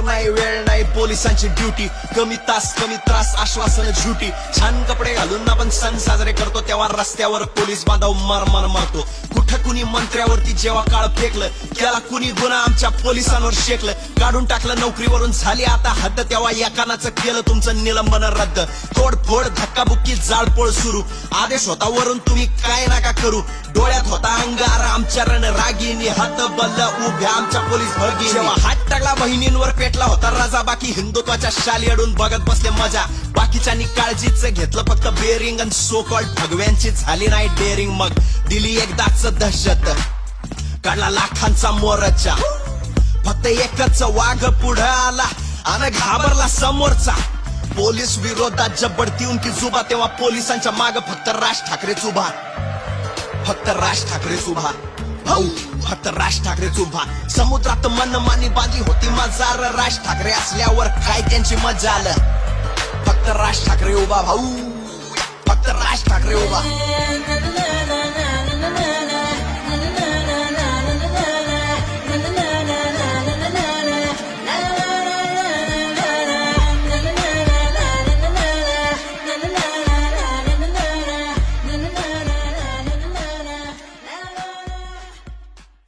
नाही वेळ नाही पोलिसांची ड्युटी, कमी तास कमी त्रास आश्वासन झुटी, छान कपडे घालून आपण सण साजरे करतो तेव्हा रस्त्यावर पोलीस बांधव मर मारतो. कुठं कुणी मंत्र्यावरती जेव्हा काळ फेकलं, त्याला कुणी गुन्हा आमच्या पोलिसांवर शेकलं, काढून टाकलं नोकरीवरून झाली आता हद्द, तेव्हा एकानाचं केलं तुमचं निलंबन रद्द. तोडफोड धक्काबुक्की जाळपोळ सुरू, आदेश होता वरून तुम्ही काय नका करू, डोळ्यात होता अंगार आमच्या रणरागिनी, हात बल्ल उभ्या आमच्या पोलीस भगिनी. जेव्हा हात टाकला बहिणींवर पेटला होता राजा, बाकी हिंदुत्वाच्या शाली अडून बघत बसले मजा, बाकीच्यांनी काळजीच घेतलं फक्त बेरिंग, आणि सो कॉल्ड भगव्यांची झाली नाही डेअरिंग. मग दिली एकदाच दहशत, काढला लाखांचा मोर्चा, फक्त एकच वाघ पुढे आला आणि घाबरला समोरचा. पोलीस विरोधात जब बढती उनकी जुबा, तेव्हा पोलिसांच्या माग फक्त राज ठाकरेच उभा, फक्त राज ठाकरेच उभा, भाऊ फक्त राज ठाकरेच उभा. समुद्रात मनमानी बांधली होती मजार, राज ठाकरे असल्यावर काय त्यांची मजा आलं, फक्त राज ठाकरे उभा भाऊ, फक्त राज ठाकरे उभा.